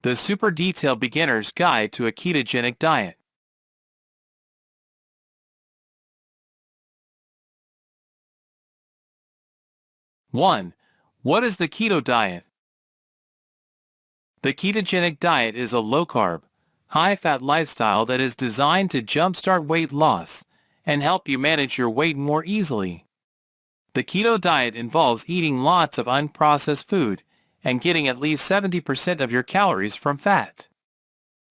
The super detailed beginner's guide to a ketogenic diet. 1. What is the keto diet? The ketogenic diet is a low-carb, high-fat lifestyle that is designed to jumpstart weight loss and help you manage your weight more easily. The keto diet involves eating lots of unprocessed food and getting at least 70% of your calories from fat.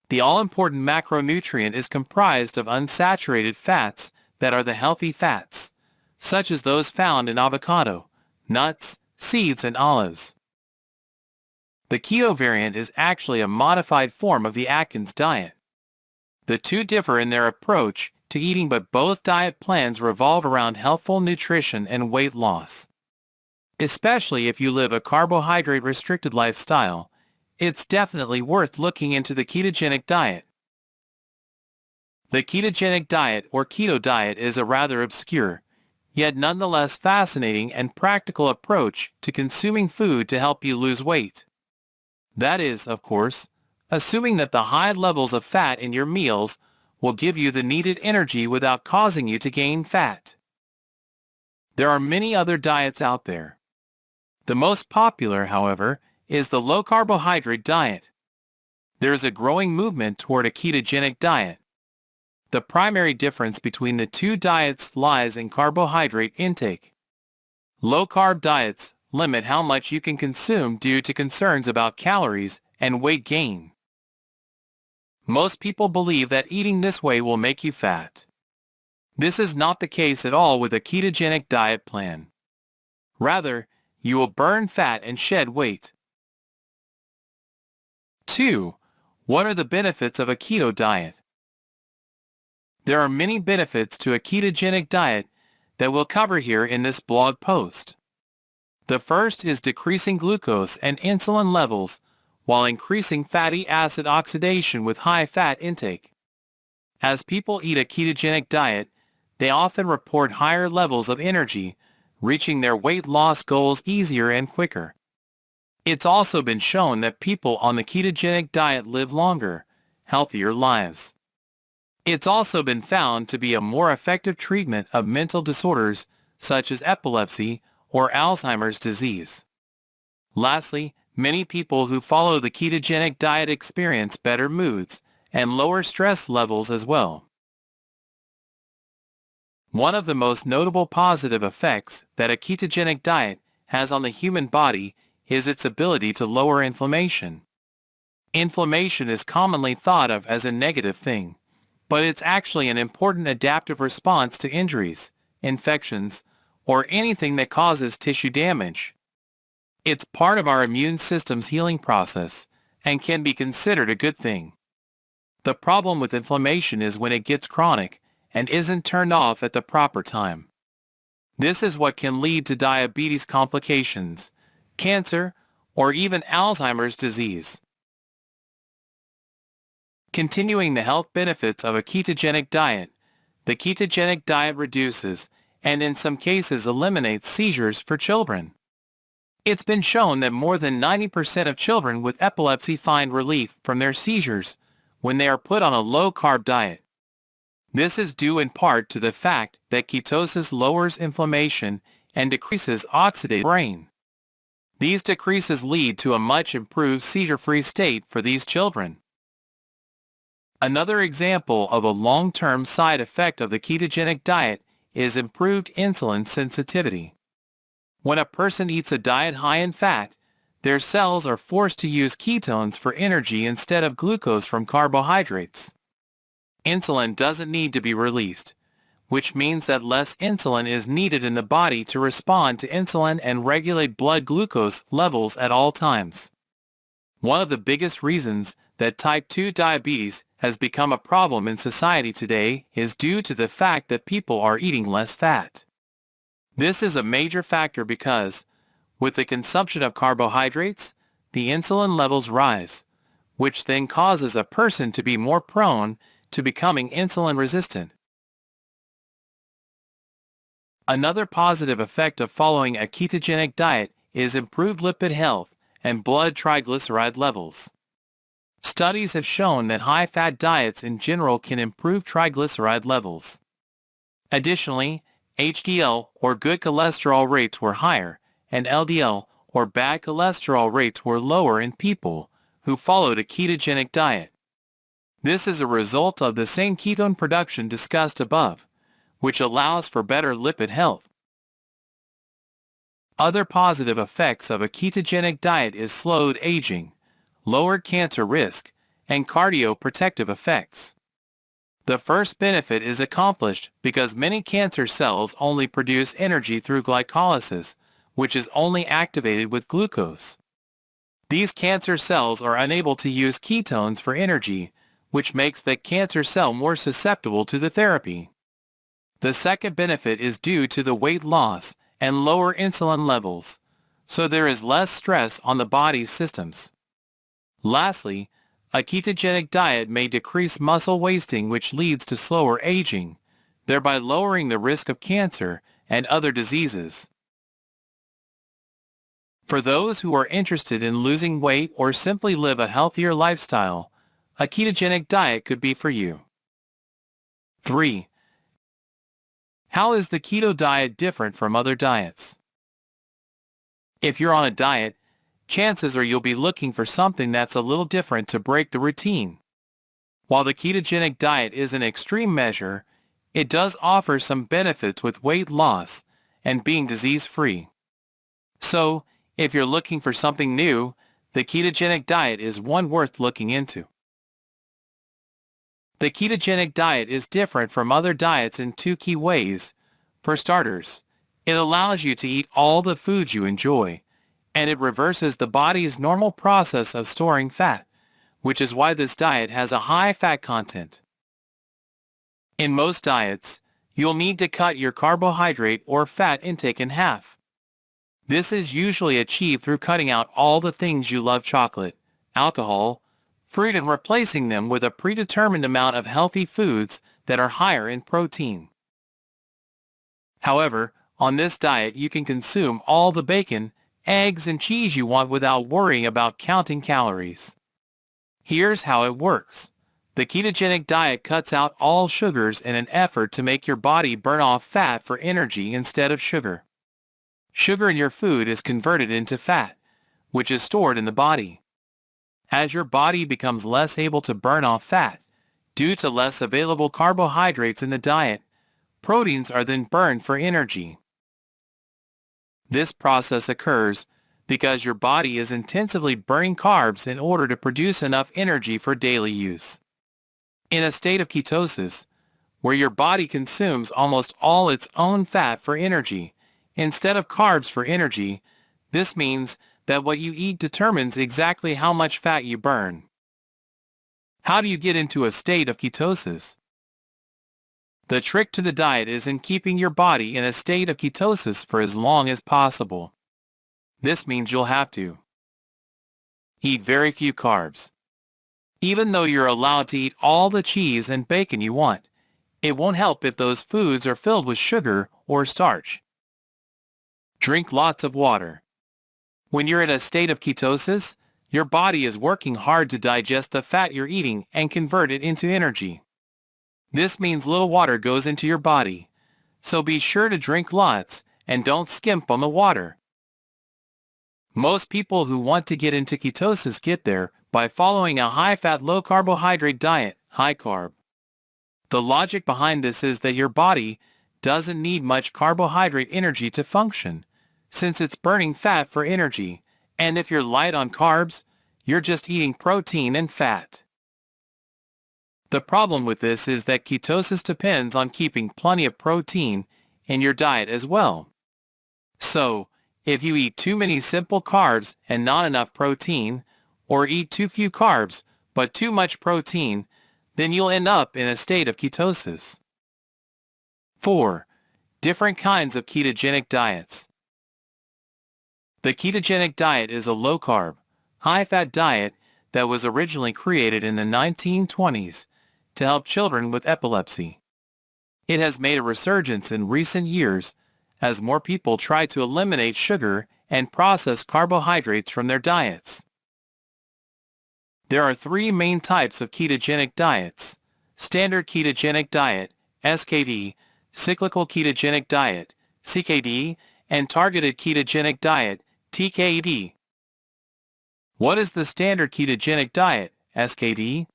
The all-important macronutrient is comprised of unsaturated fats that are the healthy fats, such as those found in avocado, nuts, seeds, and olives. The keto variant is actually a modified form of the Atkins diet. The two differ in their approach to eating, but both diet plans revolve around healthful nutrition and weight loss. Especially if you live a carbohydrate-restricted lifestyle, it's definitely worth looking into the ketogenic diet. The ketogenic diet or keto diet is a rather obscure, yet nonetheless fascinating and practical approach to consuming food to help you lose weight. That is, of course, assuming that the high levels of fat in your meals will give you the needed energy without causing you to gain fat. There are many other diets out there. The most popular, however, is the low-carbohydrate diet. There is a growing movement toward a ketogenic diet. The primary difference between the two diets lies in carbohydrate intake. Low-carb diets limit how much you can consume due to concerns about calories and weight gain. Most people believe that eating this way will make you fat. This is not the case at all with a ketogenic diet plan. Rather, you will burn fat and shed weight. 2. What are the benefits of a keto diet? There are many benefits to a ketogenic diet that we'll cover here in this blog post. The first is decreasing glucose and insulin levels while increasing fatty acid oxidation with high fat intake. As people eat a ketogenic diet, they often report higher levels of energy, reaching their weight loss goals easier and quicker. It's also been shown that people on the ketogenic diet live longer, healthier lives. It's also been found to be a more effective treatment of mental disorders such as epilepsy or Alzheimer's disease. Lastly, many people who follow the ketogenic diet experience better moods and lower stress levels as well. One of the most notable positive effects that a ketogenic diet has on the human body is its ability to lower inflammation. Inflammation is commonly thought of as a negative thing, but it's actually an important adaptive response to injuries, infections, or anything that causes tissue damage. It's part of our immune system's healing process and can be considered a good thing. The problem with inflammation is when it gets chronic and isn't turned off at the proper time. This is what can lead to diabetes complications, cancer, or even Alzheimer's disease. Continuing the health benefits of a ketogenic diet, the ketogenic diet reduces and in some cases eliminates seizures for children. It's been shown that more than 90% of children with epilepsy find relief from their seizures when they are put on a low-carb diet. This is due in part to the fact that ketosis lowers inflammation and decreases oxidative brain. These decreases lead to a much improved seizure-free state for these children. Another example of a long-term side effect of the ketogenic diet is improved insulin sensitivity. When a person eats a diet high in fat, their cells are forced to use ketones for energy instead of glucose from carbohydrates. Insulin doesn't need to be released, which means that less insulin is needed in the body to respond to insulin and regulate blood glucose levels at all times. One of the biggest reasons that type 2 diabetes has become a problem in society today is due to the fact that people are eating less fat. This is a major factor because, with the consumption of carbohydrates, the insulin levels rise, which then causes a person to be more prone to becoming insulin resistant. Another positive effect of following a ketogenic diet is improved lipid health and blood triglyceride levels. Studies have shown that high-fat diets in general can improve triglyceride levels. Additionally, HDL or good cholesterol rates were higher, and LDL or bad cholesterol rates were lower in people who followed a ketogenic diet. This is a result of the same ketone production discussed above, which allows for better lipid health. Other positive effects of a ketogenic diet is slowed aging, lowered cancer risk, and cardioprotective effects. The first benefit is accomplished because many cancer cells only produce energy through glycolysis, which is only activated with glucose. These cancer cells are unable to use ketones for energy, which makes the cancer cell more susceptible to the therapy. The second benefit is due to the weight loss and lower insulin levels, so there is less stress on the body's systems. Lastly, a ketogenic diet may decrease muscle wasting, which leads to slower aging, thereby lowering the risk of cancer and other diseases. For those who are interested in losing weight or simply live a healthier lifestyle, a ketogenic diet could be for you. 3. How is the keto diet different from other diets? If you're on a diet, chances are you'll be looking for something that's a little different to break the routine. While the ketogenic diet is an extreme measure, it does offer some benefits with weight loss and being disease-free. So, if you're looking for something new, the ketogenic diet is one worth looking into. The ketogenic diet is different from other diets in two key ways. For starters, it allows you to eat all the foods you enjoy, and it reverses the body's normal process of storing fat, which is why this diet has a high fat content. In most diets, you'll need to cut your carbohydrate or fat intake in half. This is usually achieved through cutting out all the things you love: chocolate, alcohol, fruit, and replacing them with a predetermined amount of healthy foods that are higher in protein. However, on this diet you can consume all the bacon, eggs, and cheese you want without worrying about counting calories. Here's how it works. The ketogenic diet cuts out all sugars in an effort to make your body burn off fat for energy instead of sugar. Sugar in your food is converted into fat, which is stored in the body. As your body becomes less able to burn off fat, due to less available carbohydrates in the diet, proteins are then burned for energy. This process occurs because your body is intensively burning carbs in order to produce enough energy for daily use. In a state of ketosis, where your body consumes almost all its own fat for energy, instead of carbs for energy, this means that what you eat determines exactly how much fat you burn. How do you get into a state of ketosis? The trick to the diet is in keeping your body in a state of ketosis for as long as possible. This means you'll have to eat very few carbs. Even though you're allowed to eat all the cheese and bacon you want, it won't help if those foods are filled with sugar or starch. Drink lots of water. When you're in a state of ketosis, your body is working hard to digest the fat you're eating and convert it into energy. This means little water goes into your body, so be sure to drink lots and don't skimp on the water. Most people who want to get into ketosis get there by following a high-fat, low-carbohydrate diet, high carb. The logic behind this is that your body doesn't need much carbohydrate energy to function, since it's burning fat for energy, and if you're light on carbs, you're just eating protein and fat. The problem with this is that ketosis depends on keeping plenty of protein in your diet as well. So, if you eat too many simple carbs and not enough protein, or eat too few carbs but too much protein, then you'll end up in a state of ketosis. 4. Different kinds of ketogenic diets. The ketogenic diet is a low-carb, high-fat diet that was originally created in the 1920s to help children with epilepsy. It has made a resurgence in recent years as more people try to eliminate sugar and processed carbohydrates from their diets. There are three main types of ketogenic diets: standard ketogenic diet, SKD, cyclical ketogenic diet, CKD, and targeted ketogenic diet, TKD. What is the standard ketogenic diet, SKD?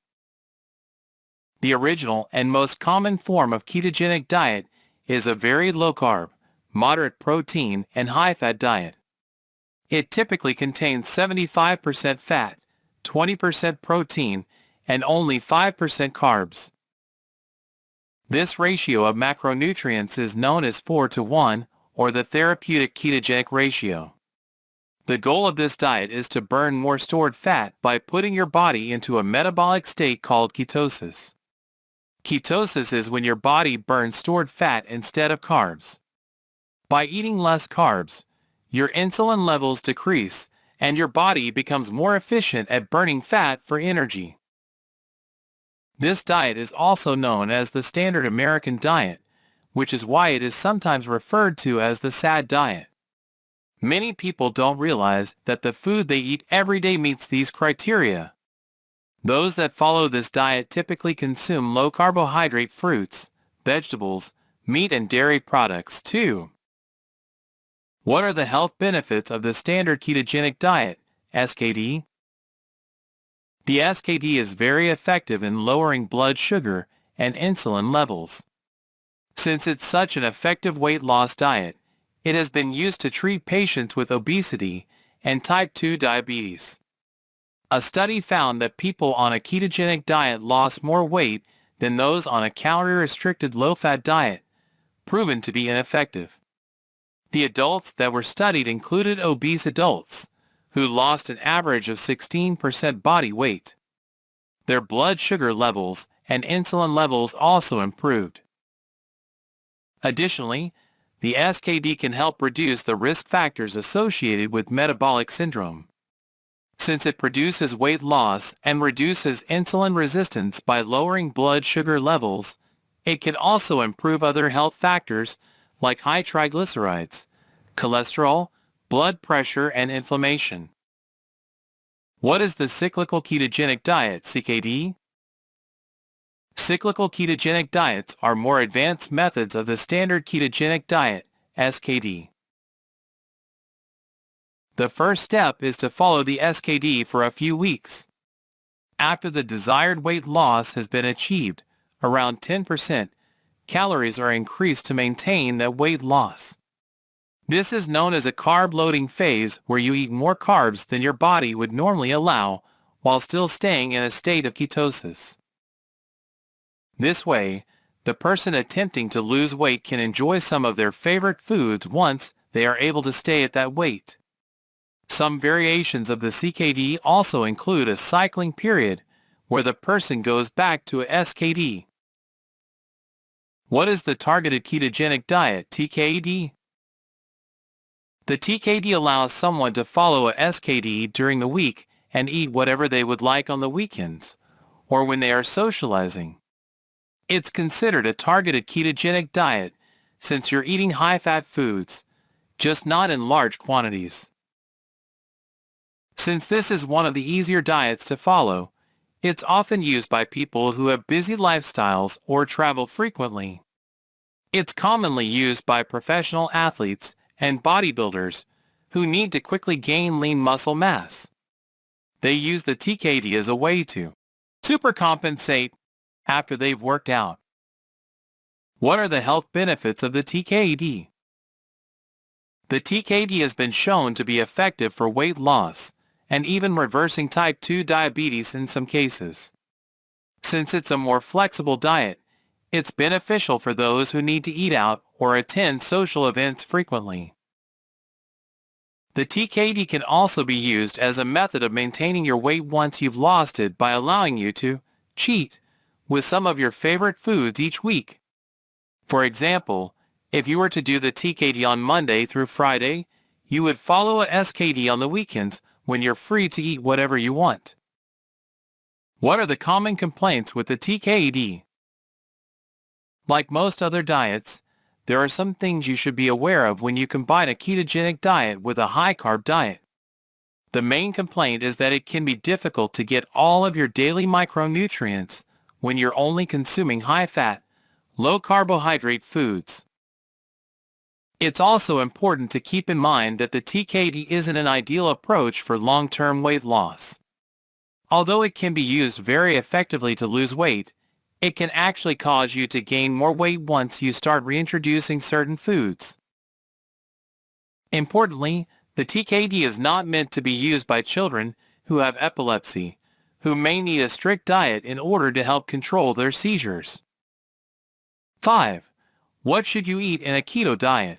The original and most common form of ketogenic diet is a very low-carb, moderate protein, and high-fat diet. It typically contains 75% fat, 20% protein, and only 5% carbs. This ratio of macronutrients is known as 4:1, or the therapeutic ketogenic ratio. The goal of this diet is to burn more stored fat by putting your body into a metabolic state called ketosis. Ketosis is when your body burns stored fat instead of carbs. By eating less carbs, your insulin levels decrease, and your body becomes more efficient at burning fat for energy. This diet is also known as the Standard American Diet, which is why it is sometimes referred to as the SAD diet. Many people don't realize that the food they eat every day meets these criteria. Those that follow this diet typically consume low-carbohydrate fruits, vegetables, meat and dairy products too. What are the health benefits of the standard ketogenic diet, SKD? The SKD is very effective in lowering blood sugar and insulin levels. Since it's such an effective weight loss diet, it has been used to treat patients with obesity and type 2 diabetes. A study found that people on a ketogenic diet lost more weight than those on a calorie-restricted low-fat diet, proven to be ineffective. The adults that were studied included obese adults, who lost an average of 16% body weight. Their blood sugar levels and insulin levels also improved. Additionally, the SKD can help reduce the risk factors associated with metabolic syndrome. Since it produces weight loss and reduces insulin resistance by lowering blood sugar levels, it can also improve other health factors like high triglycerides, cholesterol, blood pressure, and inflammation. What is the cyclical ketogenic diet, CKD? Cyclical ketogenic diets are more advanced methods of the standard ketogenic diet, SKD. The first step is to follow the SKD for a few weeks. After the desired weight loss has been achieved, around 10%, calories are increased to maintain that weight loss. This is known as a carb-loading phase, where you eat more carbs than your body would normally allow while still staying in a state of ketosis. This way, the person attempting to lose weight can enjoy some of their favorite foods once they are able to stay at that weight. Some variations of the CKD also include a cycling period, where the person goes back to a SKD. What is the targeted ketogenic diet, TKD? The TKD allows someone to follow a SKD during the week and eat whatever they would like on the weekends, or when they are socializing. It's considered a targeted ketogenic diet since you're eating high-fat foods, just not in large quantities. Since this is one of the easier diets to follow, it's often used by people who have busy lifestyles or travel frequently. It's commonly used by professional athletes and bodybuilders who need to quickly gain lean muscle mass. They use the TKD as a way to supercompensate after they've worked out. What are the health benefits of the TKD? The TKD has been shown to be effective for weight loss and even reversing type 2 diabetes in some cases. Since it's a more flexible diet, it's beneficial for those who need to eat out or attend social events frequently. The TKD can also be used as a method of maintaining your weight once you've lost it by allowing you to cheat with some of your favorite foods each week. For example, if you were to do the TKD on Monday through Friday, you would follow a SKD on the weekends when you're free to eat whatever you want. What are the common complaints with the TKD? Like most other diets, there are some things you should be aware of when you combine a ketogenic diet with a high-carb diet. The main complaint is that it can be difficult to get all of your daily micronutrients when you're only consuming high-fat, low-carbohydrate foods. It's also important to keep in mind that the TKD isn't an ideal approach for long-term weight loss. Although it can be used very effectively to lose weight, it can actually cause you to gain more weight once you start reintroducing certain foods. Importantly, the TKD is not meant to be used by children who have epilepsy, who may need a strict diet in order to help control their seizures. 5. What should you eat in a keto diet?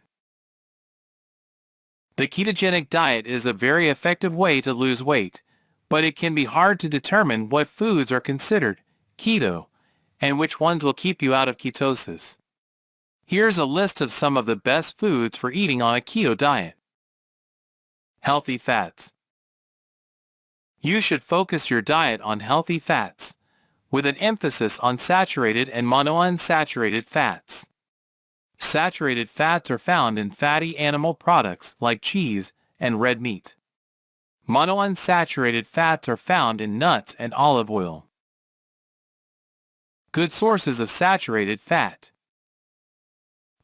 The ketogenic diet is a very effective way to lose weight, but it can be hard to determine what foods are considered keto and which ones will keep you out of ketosis. Here's a list of some of the best foods for eating on a keto diet. Healthy fats. You should focus your diet on healthy fats, with an emphasis on saturated and monounsaturated fats. Saturated fats are found in fatty animal products like cheese and red meat. Monounsaturated fats are found in nuts and olive oil. Good sources of saturated fat.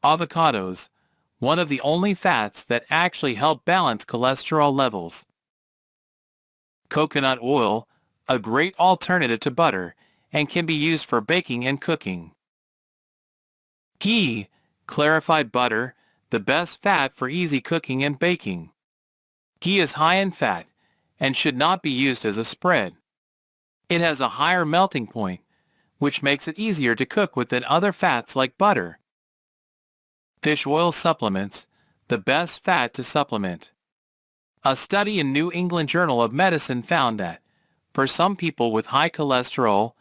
Avocados, one of the only fats that actually help balance cholesterol levels. Coconut oil, a great alternative to butter, and can be used for baking and cooking. Ghee, clarified butter, the best fat for easy cooking and baking. Ghee is high in fat and should not be used as a spread. It has a higher melting point, which makes it easier to cook with than other fats like butter. Fish oil supplements, the best fat to supplement. A study in New England Journal of Medicine found that, for some people with high cholesterol,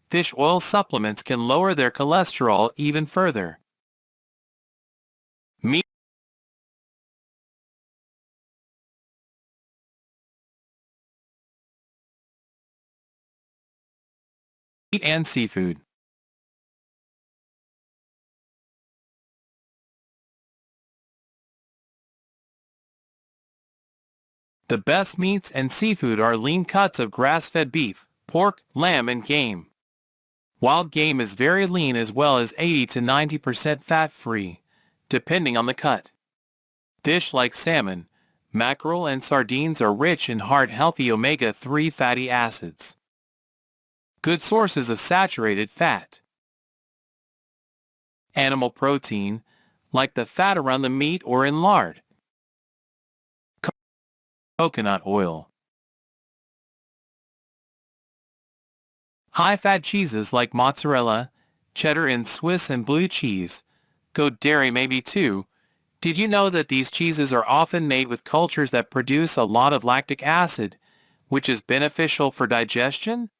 fish oil supplements can lower their cholesterol even further. Meat and seafood. The best meats and seafood are lean cuts of grass-fed beef, pork, lamb, and game. Wild game is very lean as well as 80 to 90% fat-free, depending on the cut. Fish like salmon, mackerel, and sardines are rich in heart-healthy omega-3 fatty acids. Good sources of saturated fat. Animal protein, like the fat around the meat or in lard. Coconut oil. High-fat cheeses like mozzarella, cheddar, and Swiss and blue cheese. Goat dairy maybe too. Did you know that these cheeses are often made with cultures that produce a lot of lactic acid, which is beneficial for digestion?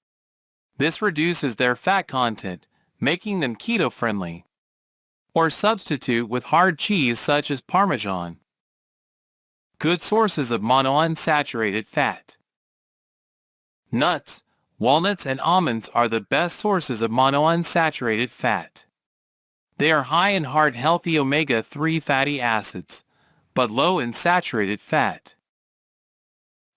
This reduces their fat content, making them keto-friendly. Or substitute with hard cheese such as Parmesan. Good sources of monounsaturated fat. Nuts, walnuts, and almonds are the best sources of monounsaturated fat. They are high in heart-healthy omega-3 fatty acids, but low in saturated fat.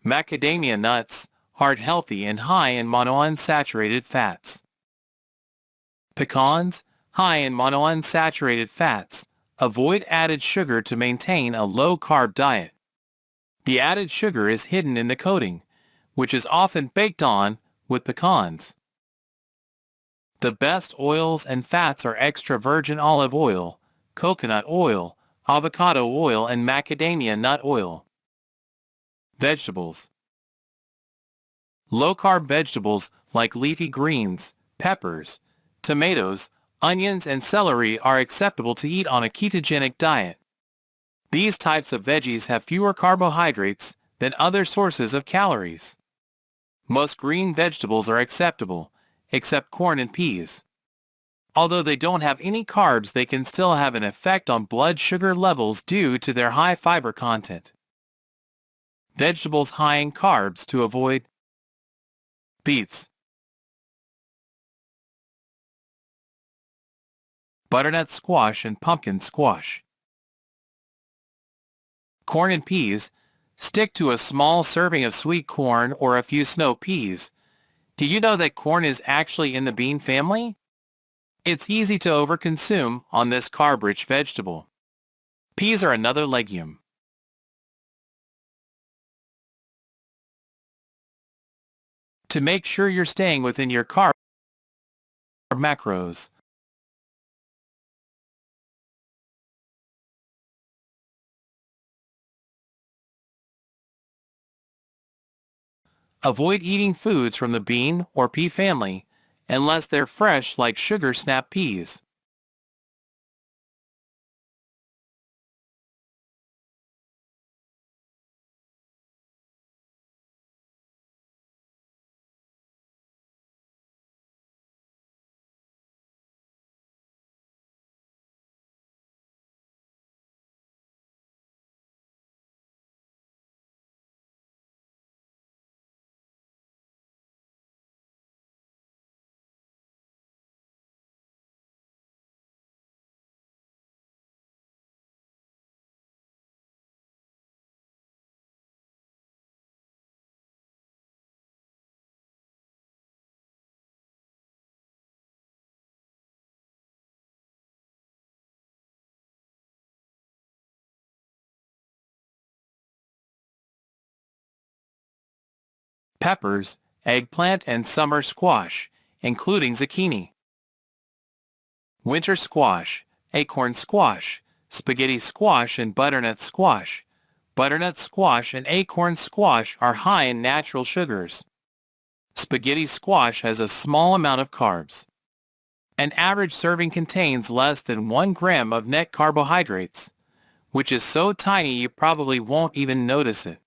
Macadamia nuts, heart-healthy and high in monounsaturated fats. Pecans, high in monounsaturated fats. Avoid added sugar to maintain a low-carb diet. The added sugar is hidden in the coating, which is often baked on with pecans. The best oils and fats are extra virgin olive oil, coconut oil, avocado oil, and macadamia nut oil. Vegetables. Low-carb vegetables like leafy greens, peppers, tomatoes, onions, and celery are acceptable to eat on a ketogenic diet. These types of veggies have fewer carbohydrates than other sources of calories. Most green vegetables are acceptable, except corn and peas. Although they don't have any carbs, they can still have an effect on blood sugar levels due to their high fiber content. Vegetables high in carbs to avoid: beets, butternut squash and pumpkin squash. Corn and peas, Stick to a small serving of sweet corn or a few snow peas. Did you know that corn is actually in the bean family? It's easy to overconsume on this carb-rich vegetable. Peas are another legume. To make sure you're staying within your carb macros, avoid eating foods from the bean or pea family unless they're fresh, like sugar snap peas. Peppers, eggplant, and summer squash, including zucchini. Winter squash, acorn squash, spaghetti squash, and butternut squash. Butternut squash and acorn squash are high in natural sugars. Spaghetti squash has a small amount of carbs. An average serving contains less than 1 gram of net carbohydrates, which is so tiny you probably won't even notice it.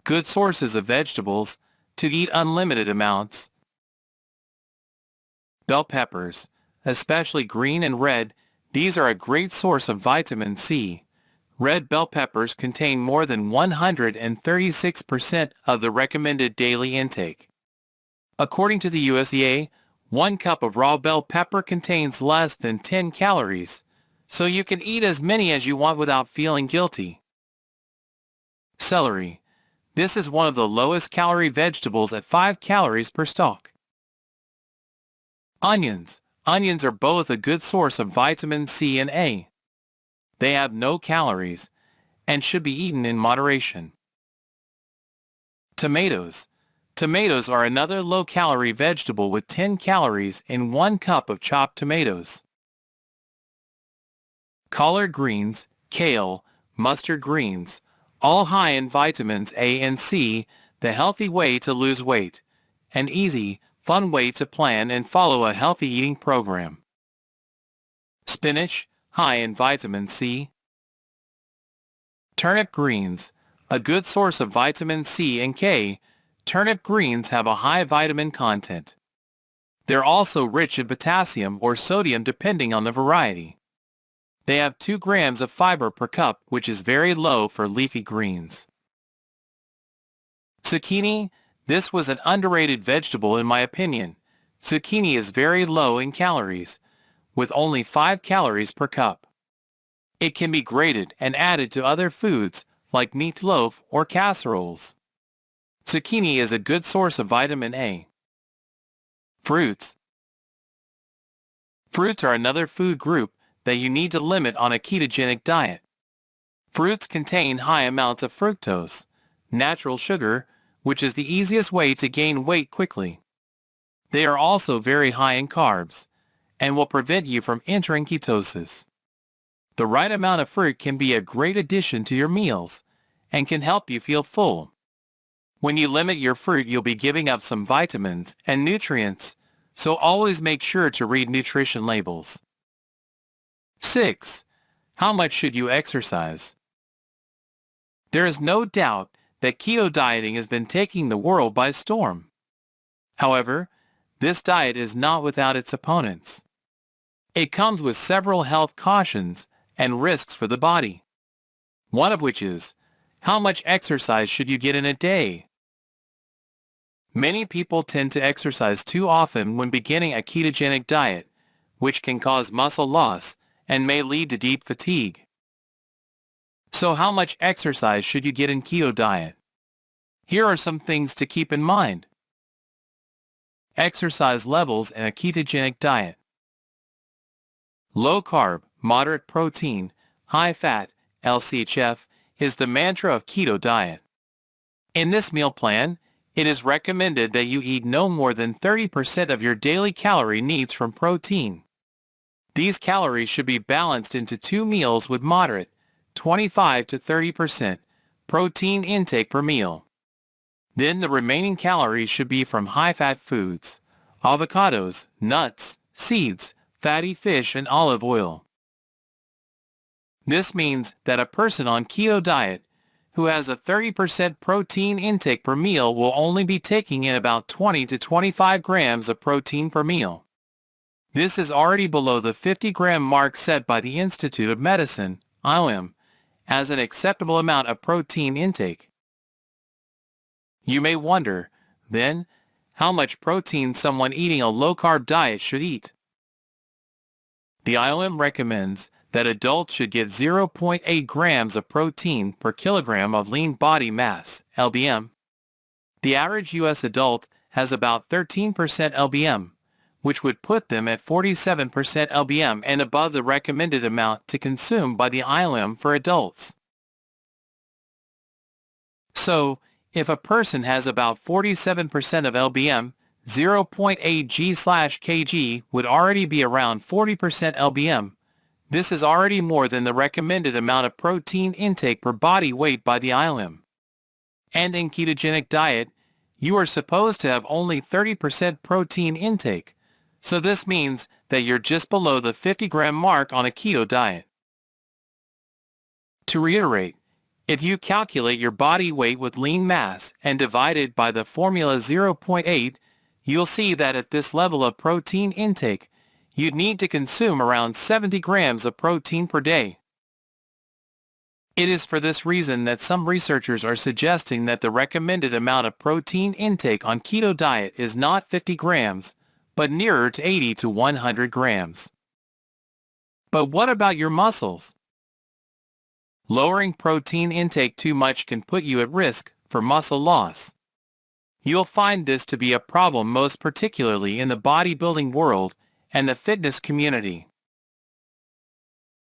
Good sources of vegetables to eat unlimited amounts. Bell peppers, especially green and red, these are a great source of vitamin C. Red bell peppers contain more than 136% of the recommended daily intake. According to the USDA, 1 cup of raw bell pepper contains less than 10 calories, so you can eat as many as you want without feeling guilty. Celery. This is one of the lowest calorie vegetables at 5 calories per stalk. Onions. Onions are both a good source of vitamin C and A. They have no calories and should be eaten in moderation. Tomatoes. Tomatoes are another low-calorie vegetable with 10 calories in 1 cup of chopped tomatoes. Collard greens, kale, mustard greens, all high in vitamins A and C, the healthy way to lose weight. An easy, fun way to plan and follow a healthy eating program. Spinach, high in vitamin C. Turnip greens, a good source of vitamin C and K. Turnip greens have a high vitamin content. They're also rich in potassium or sodium depending on the variety. They have 2 grams of fiber per cup, which is very low for leafy greens. Zucchini. This was an underrated vegetable in my opinion. Zucchini is very low in calories, with only 5 calories per cup. It can be grated and added to other foods like meatloaf or casseroles. Zucchini is a good source of vitamin A. Fruits. Fruits are another food group that you need to limit on a ketogenic diet. Fruits contain high amounts of fructose, natural sugar, which is the easiest way to gain weight quickly. They are also very high in carbs and will prevent you from entering ketosis. The right amount of fruit can be a great addition to your meals and can help you feel full. When you limit your fruit, you'll be giving up some vitamins and nutrients, so always make sure to read nutrition labels. 6. How much should you exercise? There is no doubt that keto dieting has been taking the world by storm. However, this diet is not without its opponents. It comes with several health cautions and risks for the body. One of which is, how much exercise should you get in a day? Many people tend to exercise too often when beginning a ketogenic diet, which can cause muscle loss and may lead to deep fatigue. So how much exercise should you get in keto diet? Here are some things to keep in mind. Exercise levels in a ketogenic diet. Low carb, moderate protein, high fat, LCHF, is the mantra of keto diet. In this meal plan, it is recommended that you eat no more than 30% of your daily calorie needs from protein. These calories should be balanced into 2 meals with moderate, 25 to 30%, protein intake per meal. Then the remaining calories should be from high-fat foods, avocados, nuts, seeds, fatty fish and olive oil. This means that a person on keto diet who has a 30% protein intake per meal will only be taking in about 20 to 25 grams of protein per meal. This is already below the 50-gram mark set by the Institute of Medicine, IOM, as an acceptable amount of protein intake. You may wonder, then, how much protein someone eating a low-carb diet should eat. The IOM recommends that adults should get 0.8 grams of protein per kilogram of lean body mass, LBM. The average U.S. adult has about 13% LBM, which would put them at 47% LBM and above the recommended amount to consume by the IOM for adults. So, if a person has about 47% of LBM, 0.8 g/kg would already be around 40% LBM. This is already more than the recommended amount of protein intake per body weight by the IOM. And in ketogenic diet, you are supposed to have only 30% protein intake, so this means that you're just below the 50-gram mark on a keto diet. To reiterate, if you calculate your body weight with lean mass and divide it by the formula 0.8, you'll see that at this level of protein intake, you'd need to consume around 70 grams of protein per day. It is for this reason that some researchers are suggesting that the recommended amount of protein intake on keto diet is not 50 grams, but nearer to 80 to 100 grams. But what about your muscles? Lowering protein intake too much can put you at risk for muscle loss. You'll find this to be a problem most particularly in the bodybuilding world and the fitness community.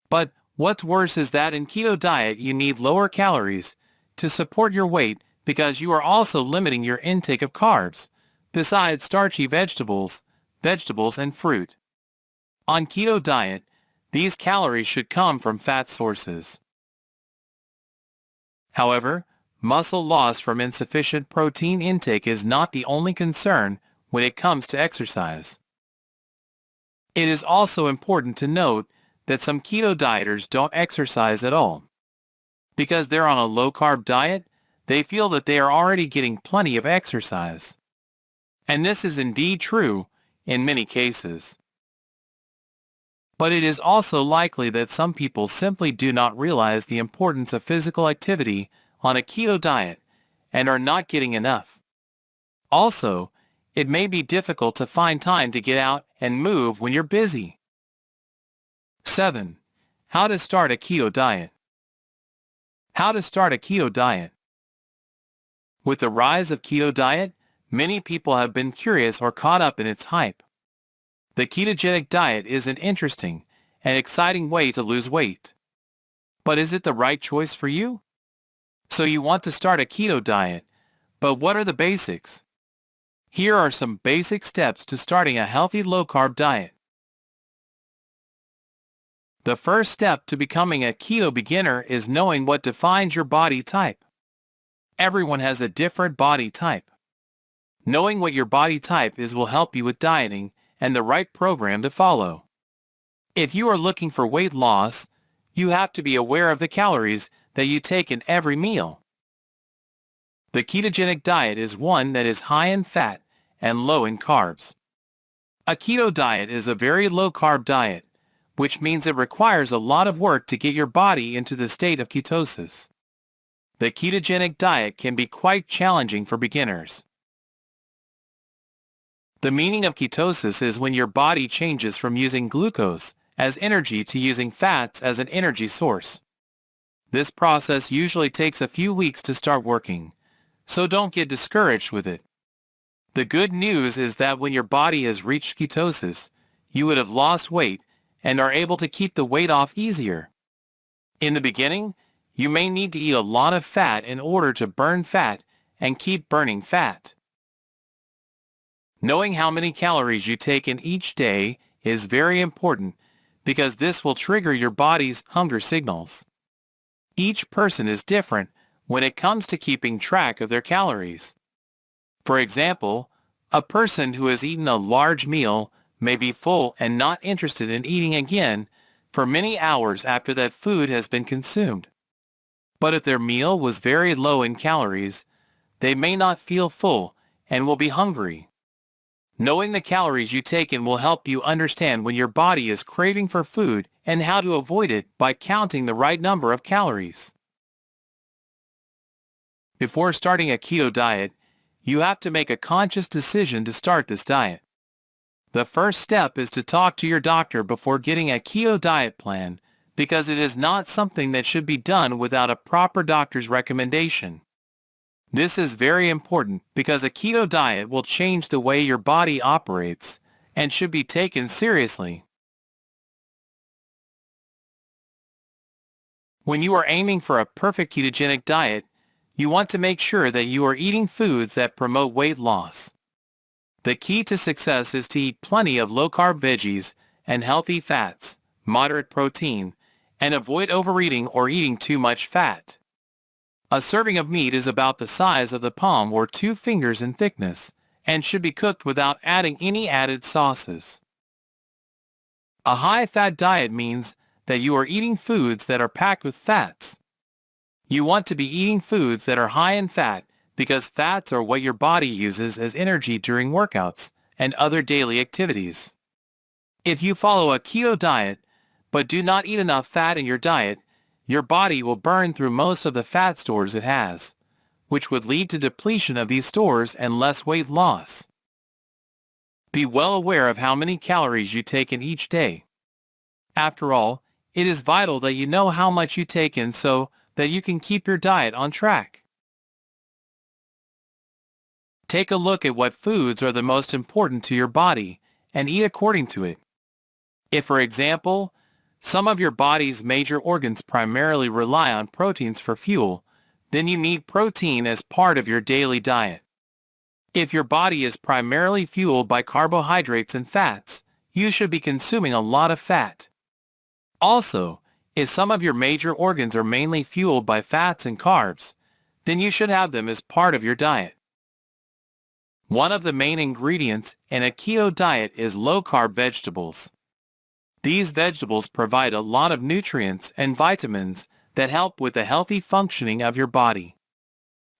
But what's worse is that in keto diet you need lower calories to support your weight because you are also limiting your intake of carbs, besides starchy vegetables and fruit. On keto diet, these calories should come from fat sources. However, muscle loss from insufficient protein intake is not the only concern when it comes to exercise. It is also important to note that some keto dieters don't exercise at all. Because they're on a low-carb diet, they feel that they are already getting plenty of exercise. And this is indeed true in many cases. But it is also likely that some people simply do not realize the importance of physical activity on a keto diet and are not getting enough. Also, it may be difficult to find time to get out and move when you're busy. 7. How to start a keto diet. How to start a keto diet. With the rise of keto diet, many people have been curious or caught up in its hype. The ketogenic diet is an interesting and exciting way to lose weight. But is it the right choice for you? So you want to start a keto diet, but what are the basics? Here are some basic steps to starting a healthy low-carb diet. The first step to becoming a keto beginner is knowing what defines your body type. Everyone has a different body type. Knowing what your body type is will help you with dieting and the right program to follow. If you are looking for weight loss, you have to be aware of the calories that you take in every meal. The ketogenic diet is one that is high in fat and low in carbs. A keto diet is a very low-carb diet, which means it requires a lot of work to get your body into the state of ketosis. The ketogenic diet can be quite challenging for beginners. The meaning of ketosis is when your body changes from using glucose as energy to using fats as an energy source. This process usually takes a few weeks to start working, so don't get discouraged with it. The good news is that when your body has reached ketosis, you would have lost weight and are able to keep the weight off easier. In the beginning, you may need to eat a lot of fat in order to burn fat and keep burning fat. Knowing how many calories you take in each day is very important because this will trigger your body's hunger signals. Each person is different when it comes to keeping track of their calories. For example, a person who has eaten a large meal may be full and not interested in eating again for many hours after that food has been consumed. But if their meal was very low in calories, they may not feel full and will be hungry. Knowing the calories you take in will help you understand when your body is craving for food and how to avoid it by counting the right number of calories. Before starting a keto diet, you have to make a conscious decision to start this diet. The first step is to talk to your doctor before getting a keto diet plan because it is not something that should be done without a proper doctor's recommendation. This is very important because a keto diet will change the way your body operates and should be taken seriously. When you are aiming for a perfect ketogenic diet, you want to make sure that you are eating foods that promote weight loss. The key to success is to eat plenty of low-carb veggies and healthy fats, moderate protein, and avoid overeating or eating too much fat. A serving of meat is about the size of the palm or 2 fingers in thickness and should be cooked without adding any added sauces. A high-fat diet means that you are eating foods that are packed with fats. You want to be eating foods that are high in fat because fats are what your body uses as energy during workouts and other daily activities. If you follow a keto diet but do not eat enough fat in your diet, your body will burn through most of the fat stores it has, which would lead to depletion of these stores and less weight loss. Be well aware of how many calories you take in each day. After all, it is vital that you know how much you take in so that you can keep your diet on track. Take a look at what foods are the most important to your body and eat according to it. If, for example, some of your body's major organs primarily rely on proteins for fuel, then you need protein as part of your daily diet. If your body is primarily fueled by carbohydrates and fats, you should be consuming a lot of fat. Also, if some of your major organs are mainly fueled by fats and carbs, then you should have them as part of your diet. One of the main ingredients in a keto diet is low-carb vegetables. These vegetables provide a lot of nutrients and vitamins that help with the healthy functioning of your body.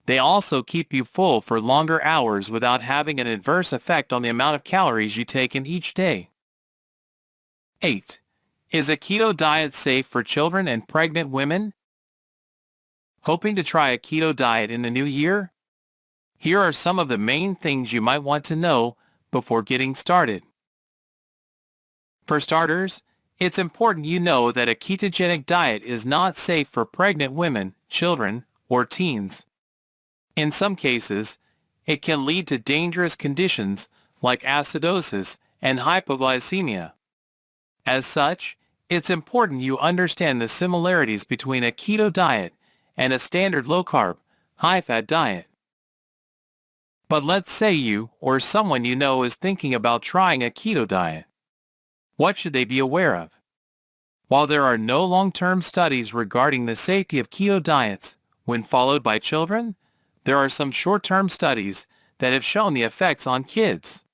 They also keep you full for longer hours without having an adverse effect on the amount of calories you take in each day. 8. Is a keto diet safe for children and pregnant women? Hoping to try a keto diet in the new year? Here are some of the main things you might want to know before getting started. For starters, it's important you know that a ketogenic diet is not safe for pregnant women, children, or teens. In some cases, it can lead to dangerous conditions like acidosis and hypoglycemia. As such, it's important you understand the similarities between a keto diet and a standard low-carb, high-fat diet. But let's say you or someone you know is thinking about trying a keto diet. What should they be aware of? While there are no long-term studies regarding the safety of keto diets when followed by children, there are some short-term studies that have shown the effects on kids.